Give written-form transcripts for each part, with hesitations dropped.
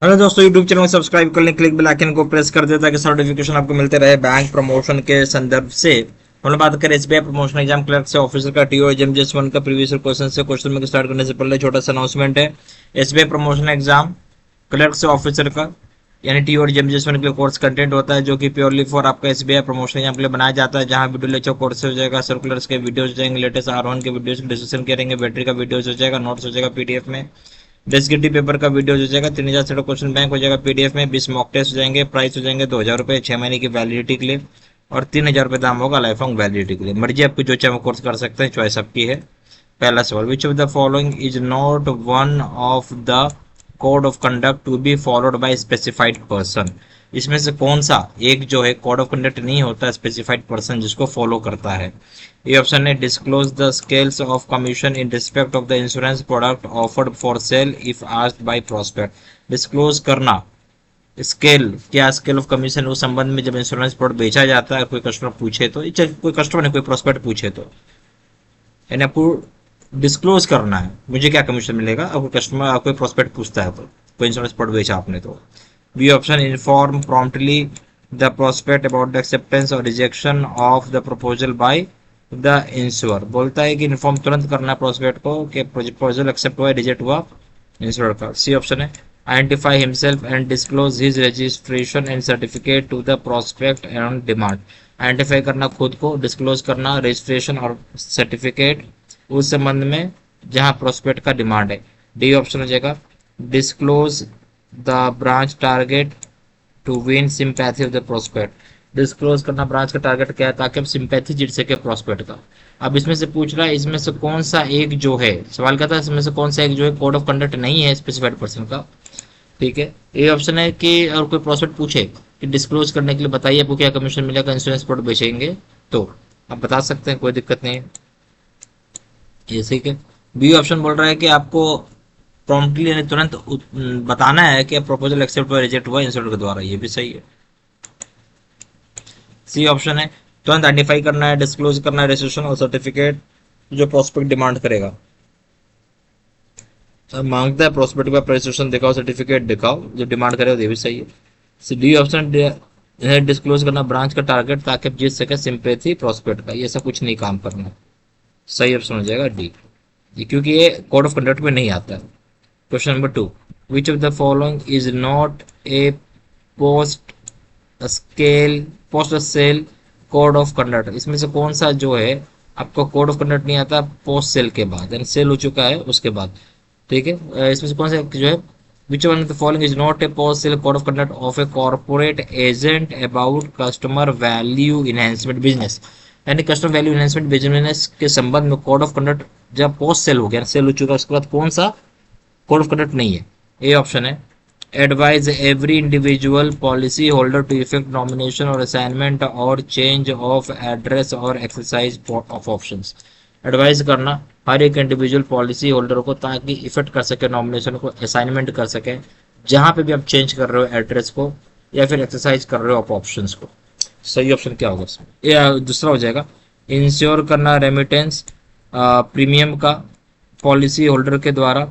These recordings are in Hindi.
हेलो दोस्तों, यूट्यूब चैनल को सब्सक्राइब कर लें, क्लिक बेल आइकन को प्रेस कर दें ताकि नोटिफिकेशन आपको मिलते रहे बैंक प्रमोशन के संदर्भ से। हम लोग बात करें एसबीआई प्रमोशन एग्जाम क्लर्क से ऑफिसर का टीओ एम जस्ट वन का प्रीवियस क्वेश्चन से क्वेश्चन में स्टार्ट करने से पहले छोटा सा अनाउंसमेंट है। एसबीआई प्रमोशन एग्जाम क्लर्क से ऑफिसर का यानी टी और जेम जस्ट वन के लिए कोर्स कंटेंट होता है जो कि प्योरली फॉर आपका एसबीआई प्रमोशन एग्जाम के लिए बनाया जाता है, जहां वीडियो लेक्चर कोर्स हो जाएगा, सर्कुलर्स के वीडियोज हो जाएंगे, लेटेस्ट आर1 के वीडियोज डिस्कशन करेंगे, बैटरी का वीडियोज हो जाएगा, नोट्स हो जाएगा पीडीएफ में, डेस्कटिव पेपर का वीडियो हो जाएगा, 3000 सेट क्वेश्चन बैंक हो जाएगा पीडीएफ में, 20 मॉक टेस्ट हो जाएंगे, प्राइस हो जाएंगे 2000 रुपये 6 महीने की वैलिडिटी के लिए, और 3000 रुपये दाम होगा लाइफ लॉन्ग वैलिडिटी के लिए। मर्जी आपकी, जो चाहे वो कोर्स कर सकते हैं, चॉइस आपकी है। पहला सवाल, which of the following is not one of the code of conduct to be followed by specified person. इसमें से कौन सा एक जो है कोड ऑफ कंडक्ट नहीं होता स्पेसिफाइड पर्सन जिसको फॉलो करता है। ये ऑप्शन है, disclose the scales of commission in respect of the insurance product offered for sale if asked by prospect. Disclose करना स्केल, क्या स्केल ऑफ कमीशन उस संबंध में जब इंश्योरेंस प्रोडक्ट बेचा जाता है, कोई कस्टमर पूछे तो, कोई कस्टमर ने कोई प्रोस्पेक्ट पूछे तो, यानी आपको डिस्क्लोज करना है मुझे क्या कमीशन मिलेगा, आपको कस्टमर आपको प्रोस्पेक्ट पूछता है तो, कोई इंश्योरेंस प्रोडक्ट बेचा आपने तो। B option, inform promptly the prospect about the acceptance और rejection of the proposal by the insurer. बोलता है कि इन्फॉर्म तुरंत करना है प्रोस्पेक्ट को कि प्रपोजल एक्सेप्ट हुआ रिजेक्ट हुआ इंश्योर का। सी ऑप्शन है, identify himself and disclose his registration and certificate to the prospect and demand. Identify करना खुद को, डिस्क्लोज करना रजिस्ट्रेशन और सर्टिफिकेट उस संबंध में जहां प्रोस्पेक्ट का डिमांड है। डी ऑप्शन हो जाएगा, disclose the branch target to win sympathy of the prospect. Disclose करना ब्रांच का टारगेट क्या है ताकि हम सिंपैथी जीत सके प्रोस्पेक्ट का। अब इसमें से पूछ रहा है इसमें से कौन सा एक जो है, सवाल का था इसमें से कौन सा एक जो है कोड ऑफ कंडक्ट नहीं है स्पेसिफाइड पर्सन का। ठीक है, ये ऑप्शन है कि और कोई प्रोस्पेक्ट पूछे कि डिस्क्लोज करने के लिए बताइए आपको क्या कमीशन मिलेगा इंश्योरेंस प्रोडक्ट बेचेंगे तो आप बता सकते हैं, कोई दिक्कत नहीं है, ये ठीक है। बी ऑप्शन बोल रहा है कि आपको प्रॉम्प्टली यानी तुरंत बताना है कि प्रपोजल एक्सेप्ट हुआ रिजेक्ट हुआ इंस्टीट्यूट के द्वारा, ये भी सही है। सी ऑप्शन है, तुरंत आइडेंटिफाई करना है, डिस्क्लोज करना है रजिस्ट्रेशन और सर्टिफिकेट जो प्रोस्पेक्ट डिमांड करेगा। मांगता है प्रोस्पेक्ट का रजिस्ट्रेशन दिखाओ, सर्टिफिकेट दिखाओ, जो डिमांड करेगा ये भी सही है। डी ऑप्शन है, डिस्क्लोज करना ब्रांच का टारगेट ताकि जीत सके सिंपैथी प्रोस्पेक्ट का, ये सब कुछ नहीं काम करना। सही ऑप्शन हो जाएगा डी, क्योंकि ये कोड ऑफ कंडक्ट में नहीं आता है। Question number 2, which of the following is not a post scale post sale code of conduct. इसमें से कौन सा जो है आपको कोड ऑफ कंडक्ट नहीं आता पोस्ट सेल के बाद, यानी सेल हो चुका है उसके बाद। ठीक है, इसमें से कौन सा जो है, which one of the following is not a post sale code of conduct of a corporate agent about customer value enhancement business. यानी कस्टमर वैल्यू इनहेंसमेंट बिजनेस के संबंध में कोड ऑफ कंडक्ट जब पोस्ट सेल हो गया, सेल हो चुका है उसके बाद कौन सा कोड ऑफ कंडक्ट नहीं है। ए ऑप्शन है, advise every individual policy holder to effect nomination or assignment or change of address or exercise of options। Advise करना हर एक इंडिविजुअल पॉलिसी होल्डर को ताकि इफेक्ट कर सके नॉमिनेशन को, असाइनमेंट कर सके जहां पे भी आप चेंज कर रहे हो एड्रेस को या फिर एक्सरसाइज कर रहे हो आप ऑप्शंस को। सही ऑप्शन क्या होगा इसमें, या दूसरा हो जाएगा, इंश्योर करना रेमिटेंस प्रीमियम का पॉलिसी होल्डर के द्वारा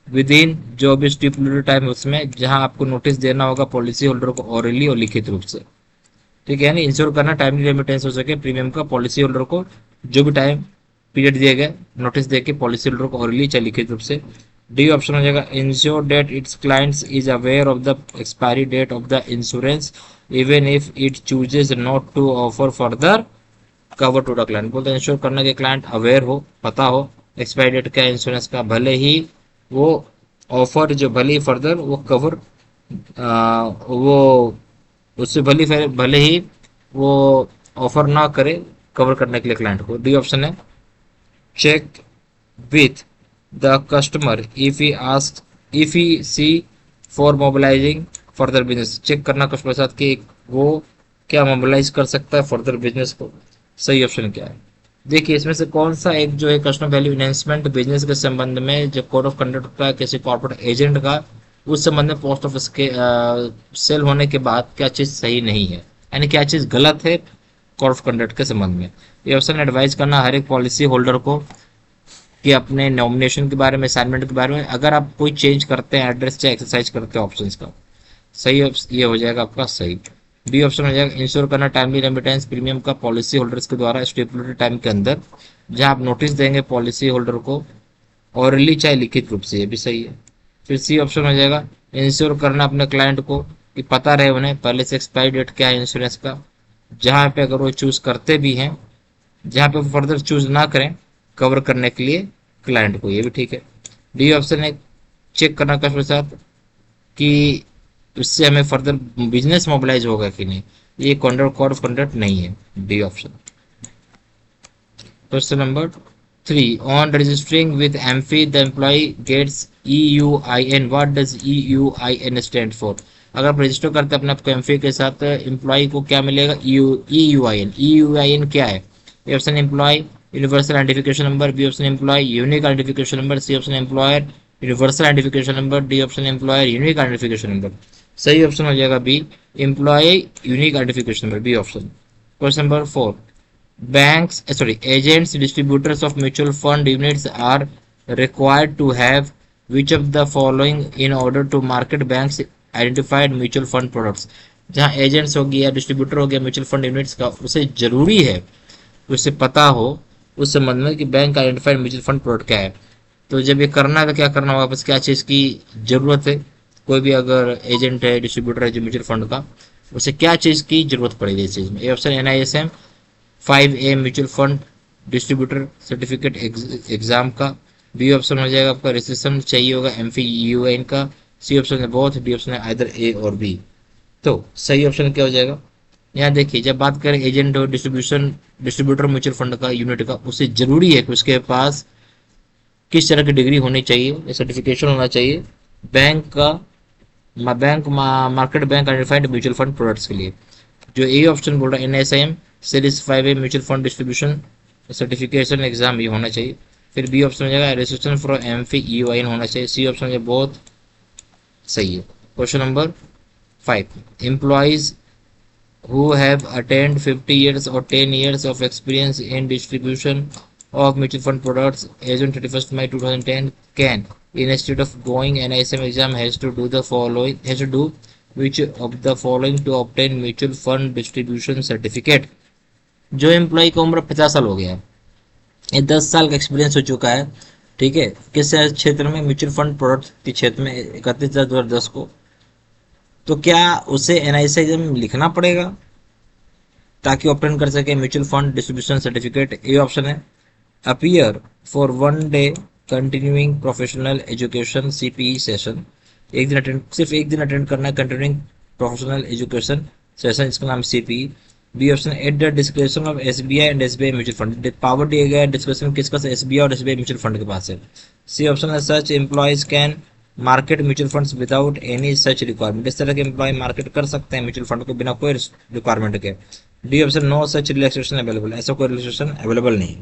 विद इन जो भी स्टिपुलेटेड टाइम है उसमें, जहां आपको नोटिस देना होगा पॉलिसी होल्डर को ऑरली और लिखित रूप से। ठीक है, यानी इंश्योर करना टाइमली रेमिटेंस हो सके प्रीमियम का पॉलिसी होल्डर को जो भी टाइम पीरियड दिए गए नोटिस देके पॉलिसी होल्डर को ऑरली चाहे लिखित रूप से। डी ऑप्शन हो जाएगा, insure that its clients is aware of the expiry date of the insurance even if it chooses not to offer further cover to the client. बोलते हैं इंश्योर करना के क्लाइंट अवेयर हो, पता हो एक्सपायरी डेट का इंश्योरेंस का, भले ही वो ऑफर जो भले ही फर्दर वो कवर वो उससे भले ही वो ऑफर ना करे कवर करने के लिए क्लाइंट को। डी ऑप्शन है, check with the customer if he see for mobilising further business. चेक करना कस्टमर के साथ कि वो क्या मोबिलाइज कर सकता है फर्दर बिजनेस को। सही ऑप्शन क्या है, देखिए इसमें से कौन सा एक जो है कस्टमर वैल्यू इनहेंसमेंट बिजनेस के संबंध में जो कोड ऑफ कंडक्ट होता है किसी कॉर्पोरेट एजेंट का, उस संबंध में पोस्ट ऑफिस के सेल होने के बाद क्या चीज सही नहीं है, यानी क्या चीज गलत है कोड ऑफ कंडक्ट के संबंध में। ये ऑप्शन एडवाइज करना हर एक पॉलिसी होल्डर को कि अपने नॉमिनेशन के बारे में, असाइनमेंट के बारे में अगर आप कोई चेंज करते हैं, एड्रेस या एक्सरसाइज करते हैं ऑप्शंस का, सही ये हो जाएगा आपका सही। बी ऑप्शन हो जाएगा इंश्योर करना टाइमली रेमिटेंस प्रीमियम का पॉलिसी होल्डर्स के द्वारा स्टिपुलेटेड टाइम के अंदर, जहां आप नोटिस देंगे पॉलिसी होल्डर को ऑरली चाहे लिखित रूप से, ये भी सही है। फिर सी ऑप्शन हो जाएगा इंश्योर करना अपने क्लाइंट को कि पता रहे उन्हें पहले से एक्सपायरी डेट क्या है इंश्योरेंस का, जहां पे अगर वो चूज करते भी हैं, जहां पे फर्दर चूज ना करें कवर करने के लिए क्लाइंट को, ये भी ठीक है। डी ऑप्शन है चेक करना कस्टमर के साथ कि उससे हमें फर्दर बिजनेस मोबिलाइज होगा कि नहीं, ये कॉन्डक्ट कोड ऑफ कंडक्ट नहीं है, D option. Question number 3, on registering with AMFI the employee gets EUIN. What does EUIN stand for? अगर आप रजिस्टर करते हैं अपने आपको एमफी के साथ, एम्प्लॉय को क्या मिलेगा? EUIN। EUIN क्या है? A option employ universal identification number, B option employ unique identification number, C option employer universal identification number, D option employer unique identification number. सही ऑप्शन हो जाएगा B, employ unique identification number, B option. Question number 4, agents, distributors of mutual fund units are required to have which of the following in order to market banks identified mutual fund products? जहाँ एजेंट्स हो गया, डिस्ट्रीब्यूटर हो गया म्यूचुअल फंड यूनिट्स का, उसे जरूरी है, उसे पता हो उस संबंध में कि bank identified mutual fund product क्या है। तो जब ये करना है तो क्या करना होगा, बस क्या चीज़ की जरूरत है, कोई भी अगर एजेंट है, डिस्ट्रीब्यूटर है जो म्यूचुअल फंड का, उसे क्या चीज़ की जरूरत पड़ेगी इस चीज़ में। A option NISM 5A mutual fund distributor certificate exam का, बी ऑप्शन हो जाएगा आपका रजिस्ट्रेशन चाहिए होगा MFI का, सी ऑप्शन है बोथ, डी ऑप्शन है आइदर ए और बी। तो सही ऑप्शन क्या हो जाएगा? यहाँ देखिए, जब बात करें एजेंट और डिस्ट्रीब्यूटर म्यूचुअल फंड का यूनिट का, उसे जरूरी है कि उसके पास किस तरह की डिग्री होनी चाहिए या सर्टिफिकेशन होना चाहिए बैंक का, market bank identified mutual fund products के लिए। जो ए ऑप्शन बोल रहा है NISM series 5A mutual fund distribution certification exam, ये होना चाहिए। फिर बी ऑप्शन हो जाएगा रजिस्ट्रेशन फॉर MFI EUIN होना चाहिए, सी ऑप्शन है बहुत सही है। Question number 5, employees who have attained 50 years or 10 years of experience in distribution of mutual fund products as on 31st May 2010 can, instead of going NISM exam, has to do which of the following to obtain mutual fund distribution certificate? जो एम्प्लॉय की उम्र 50 साल हो गया है, ये 10 साल का एक्सपीरियंस हो चुका है, ठीक है, किस क्षेत्र में? म्यूचुअल फंड प्रोडक्ट के क्षेत्र में 31/10 को, तो क्या उसे NISM लिखना पड़ेगा ताकि ऑप्टेन कर सके mutual fund distribution certificate? A option है appear for 1 day continuing professional education CPE session, एक दिन अटेंड, सिर्फ एक दिन अटेंड करना है कंटिन्यूइंग प्रोफेशनल एजुकेशन सेशन, इसका नाम CPE। B option at the description of SBI and SBI mutual fund, power दिया गया है डिस्क्रिप्शन किसका? SBI और SBI म्यूचुअल फंड के पास है। सी ऑप्शन है such employees can market mutual funds without any such requirement, इस तरह के एम्प्लॉय मार्केट कर सकते हैं म्यूचुअल फंड को बिना कोई रिक्वायरमेंट के। D option no such relaxation available, ऐसा कोई रिलैक्सेशन अवेलेबल नहीं।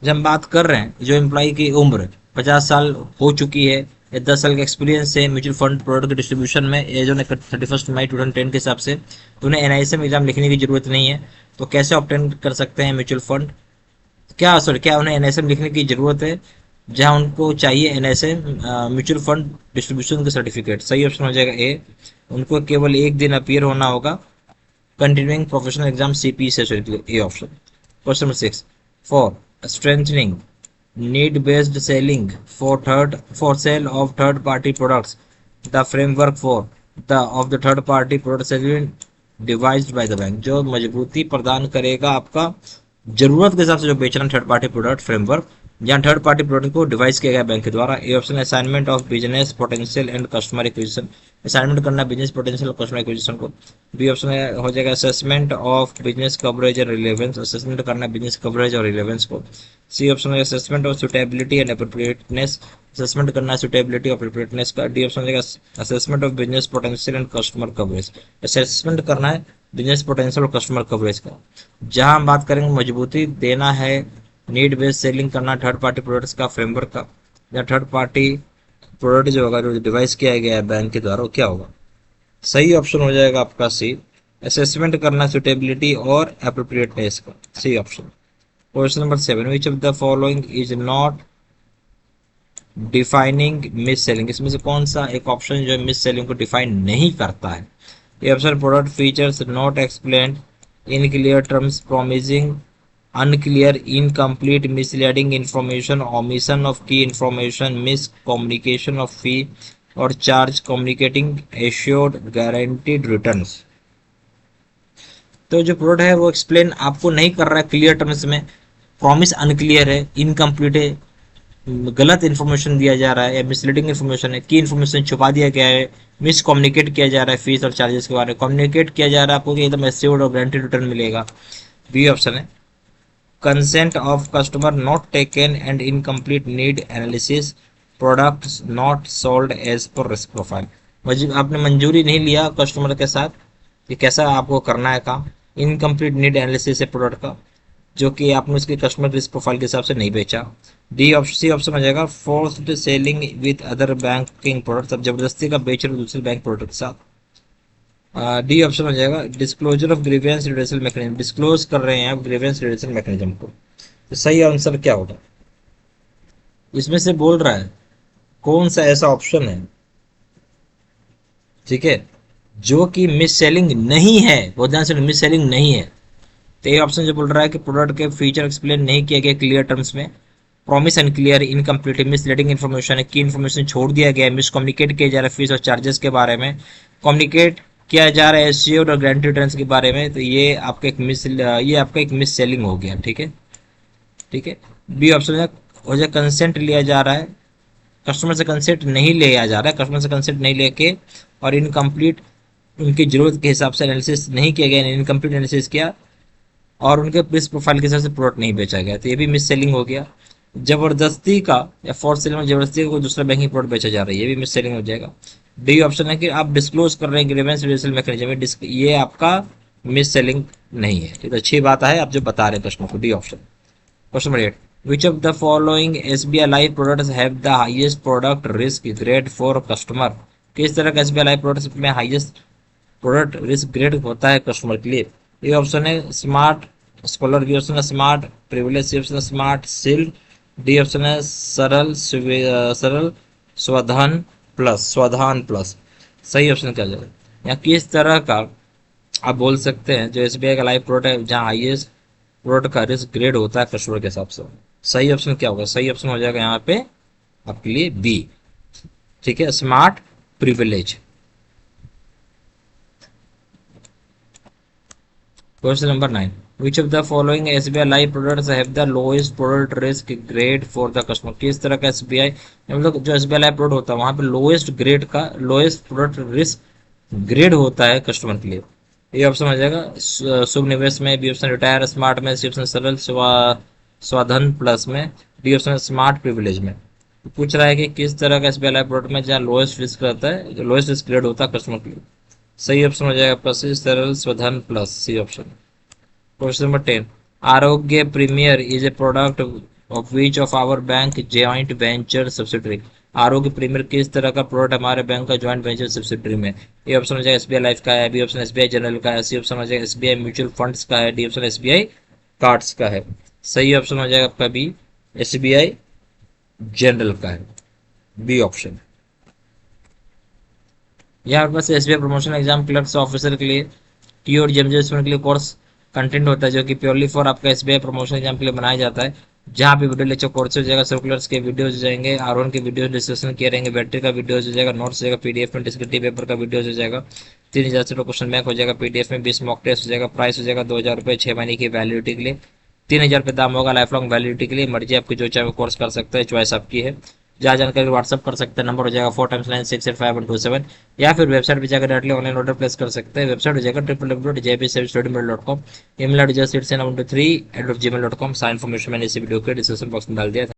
जब हम बात कर रहे हैं जो एम्प्लॉय की उम्र 50 साल हो चुकी है, 10 साल का एक्सपीरियंस है म्यूचुअल फंड प्रोडक्ट डिस्ट्रीब्यूशन में, एज ऑन 31 मई 2010 के हिसाब से, तो उन्हें NISM एग्जाम लिखने की जरूरत नहीं है। तो कैसे ऑप्टेन कर सकते हैं म्यूचुअल फंड, क्या उन्हें NISM लिखने की जरूरत है? जहां उनको चाहिए NISM म्यूचुअल फंड डिस्ट्रीब्यूशन का सर्टिफिकेट, सही ऑप्शन हो जाएगा ए, उनको केवल एक दिन अपीयर होना होगा continuing professional exam CPE session के लिए, A option. Question number 6, for strengthening need based selling for sale of third party products, the framework for the third party products has been devised by the bank, जो मजबूती प्रदान करेगा आपका जरूरत के हिसाब से जो बेचना थर्ड पार्टी प्रोडक्ट फ्रेमवर्क, जहां थर्ड पार्टी प्रोडक्ट को डिवाइस किया गया बैंक के द्वारा। A option assignment of business potential and customer acquisition, assignment करना बिजनेस पोटेंशियल और कस्टमर एक्विजिशन को। बी ऑप्शन हो जाएगा असेसमेंट ऑफ बिजनेस कवरेज और रिलेवेंस, असेसमेंट करना बिजनेस कवरेज और रिलेवेंस को। सी ऑप्शन है assessment of suitability and appropriateness, assessment करना सुटेबिलिटी और एप्रोप्रिएटनेस का। डी ऑप्शन हो assessment of business potential and customer coverage, assessment करना है बिजनेस पोटेंशियल और कस्टमर कवरेज का। जहां हम बात करेंगे मजबूती देना है, नीड बेस्ड सेलिंग करना थर्ड पार्टी प्रोडक्ट्स का फ्रेमवर्क का, या थर्ड पार्टी प्रोडक्ट जो होगा जो डिवाइस किया गया है बैंक के द्वारा, वो क्या होगा? सही ऑप्शन हो जाएगा आपका सी, असेसमेंट करना सुटेबिलिटी और एप्रोप्रिएटनेस का, C option. Question number 7, which of the following is not defining mis selling, इसमें से कौन सा एक ऑप्शन जो मिस सेलिंग को डिफाइन नहीं करता है? ये option product features not explained in clear terms, promising, unclear, incomplete, misleading information, omission of key information, miscommunication of fee और charge, communicating assured guaranteed returns। तो जो प्रोडक्ट है वो एक्सप्लेन आपको नहीं कर रहा है क्लियर टर्म्स में, प्रॉमिस अनक्लियर है, इनकम्प्लीट है, गलत इन्फॉर्मेशन दिया जा रहा है या मिसलीडिंग इन्फॉर्मेशन है, की इन्फॉर्मेशन छुपा दिया गया है, मिस कम्युनिकेट किया जा रहा है फीस और चार्जेस के बारे में, कम्युनिकेट किया जा रहा है आपको कि एकदम एश्योर्ड और गारंटीड रिटर्न मिलेगा। बी ऑप्शन है consent of customer not taken and incomplete need analysis, products not sold as per risk profile। आपने मंजूरी नहीं लिया कस्टमर के साथ कि कैसा आपको करना है काम, इनकम्प्लीट नीड एनालिसिस है प्रोडक्ट का, जो कि आपने उसके कस्टमर रिस्क प्रोफाइल के हिसाब से नहीं बेचा। डी ऑप्शन सी ऑप्शन हो जाएगा forced selling with other banking products, अब जबरदस्ती का बेच रहे हो दूसरे बैंक प्रोडक्ट के साथ। डी ऑप्शन हो जाएगा disclosure of grievance redressal mechanism, disclose कर रहे हैं आप ग्रीवेंस रिड्यूसल मैकेनिज्म को। तो सही आंसर क्या होगा? इसमें से बोल रहा है कौन सा ऐसा ऑप्शन है, ठीक है, जो कि मिस सेलिंग नहीं है, बहुत ध्यान से, मिस सेलिंग नहीं है। तो ये ऑप्शन जो बोल रहा है कि प्रोडक्ट के फीचर एक्सप्लेन नहीं किया गया क्लियर टर्म्स में, promise unclear, incomplete, misleading information है, की इन्फॉर्मेशन छोड़ दिया गया है, मिस कम्युनिकेट किया जा रहा है फीस और चार्जेस के बारे में, कम्युनिकेट किया जा रहा है एश्योर्ड और गारंटी रिटर्न्स के बारे में, तो ये आपका एक मिस सेलिंग हो गया। ठीक है, ठीक है। बी ऑप्शन हो जाए कंसेंट लिया जा रहा है, कस्टमर से कंसेंट नहीं लिया जा रहा है, कस्टमर से कंसेंट नहीं लेके और इनकम्प्लीट, उनकी जरूरत के हिसाब से एनालिसिस नहीं किया गया, इनकम्प्लीट एनालिसिस किया और उनके रिस्क प्रोफाइल के हिसाब से प्रोडक्ट नहीं बेचा गया, तो ये भी मिस सेलिंग हो गया। जबरदस्ती का या फोर्स सेलिंग में जबरदस्ती का कोई दूसरा बैंकिंग प्रोडक्ट बेचा जा रहा है, ये भी मिस सेलिंग हो जाएगा। डी ऑप्शन है कि आप डिस्क्लोज कर रहे हैं ग्रीवेंस रिड्यूसल मैकेनिज्म, ये आपका मिस सेलिंग नहीं है। तो अच्छी बात है आप जो बता रहे हैं कस्टमर को। D option. Question number 8, which of the following SBI life products have the highest product risk grade for customer, किस तरह का एसबीआई लाइफ प्रोडक्ट्स में हाईएस्ट प्रोडक्ट रिस्क ग्रेड होता है कस्टमर के लिए? ये ऑप्शन है स्मार्ट स्कॉलर, बी ऑप्शन है स्मार्ट प्रिविलेज, सी ऑप्शन है स्मार्ट शील्ड, डी ऑप्शन है सरल स्वाधान प्लस। सही ऑप्शन क्या जाएगा? यहाँ किस तरह का आप बोल सकते हैं जो एसबीआई का लाइफ प्रोडक्ट है जहाँ हाईएस्ट प्रोडक्ट का रिस्क ग्रेड होता है कस्टमर के हिसाब से? सही ऑप्शन क्या होगा? सही ऑप्शन हो जाएगा यहाँ पे आपके लिए बी, ठीक है, smart privilege. Question number 9, which of the following SBI life products have the lowest product risk grade for the customer, किस तरह का एसबीआई मतलब जो एसबीआई लाइफ प्रोडक्ट होता है वहां पे लोएस्ट ग्रेड का लोएस्ट प्रोडक्ट रिस्क ग्रेड होता है कस्टमर के लिए? ये ऑप्शन हो जाएगा शुभ निवेश में, बी ऑप्शन रिटायर स्मार्ट में, सी ऑप्शन सरल स्वाधन प्लस में, डी ऑप्शन स्मार्ट प्रिविलेज में। तो पूछ रहा है कि किस तरह का एसबीआई लाइफ प्रोडक्ट में जहाँ लोएस्ट रिस्क रहता है, जो लोएस्ट रिस्क ग्रेड होता है कस्टमर के लिए? सही ऑप्शन हो जाएगा आपका Saral Swadhan plus, C option. Question number 10, Arogya premier is a product of which of our bank joint venture subsidiary, Arogya premier किस तरह का प्रोडक्ट हमारे बैंक का जॉइंट वेंचर सब्सिडरी में? ए ऑप्शन हो जाएगा एसबीआई लाइफ का है, बी ऑप्शन एसबीआई जनरल का है, सी ऑप्शन हो जाएगा एसबीआई म्यूचुअल फंड्स का है, डी ऑप्शन एसबीआई कार्ड्स का है। सही ऑप्शन हो जाएगा आपका बी, एसबीआई जनरल का है, बी ऑप्शन। यहाँ पास SBI promotion exam clerks officer के लिए टी और जेमजेसमेंट के लिए कोर्स कंटेंट होता है जो कि प्योरली फॉर आपका एसबीआई प्रमोशन एग्जाम के लिए बनाया जाता है, जहाँ पे वीडियो लेक्चर कोर्स हो जाएगा, सर्कुलर्स के वीडियोज हो जाएंगे, आर1 के वीडियो डिस्कशन किए रहेंगे, बैटरी का वीडियो हो जाएगा, नोट्स हो जाएगा, पीडीएफ में डिस्क्रिप्टिव पेपर का वीडियो हो जाएगा, 3000 से क्वेश्चन बैंक हो जाएगा पीडीएफ में, 20 मॉक टेस्ट हो जाएगा, प्राइस हो जाएगा 2000 रुपये 6 महीने की वैलिडिटी के लिए, 3000 रुपये दाम होगा लाइफ लॉन्ग वैलिडिटी के लिए। मर्जी आपकी जो चाहे कोर्स कर सकता है, चॉइस आपकी है। जहाँ जानकारी व्हाट्सअप कर सकते हैं, नंबर हो जाएगा 4x9685127 या फिर वेबसाइट पर जाकर डायरेक्टली ऑनलाइन ऑर्डर प्लेस कर सकते हैं। वेबसाइट हो जाएगा www.jbservicestudymail.com, ईमेल आईडी जस्ट3@gmail.com। सारा इन्फॉर्मेशन मैंने इसी वीडियो के डिस्क्रिप्शन बॉक्स में डाल दिया था।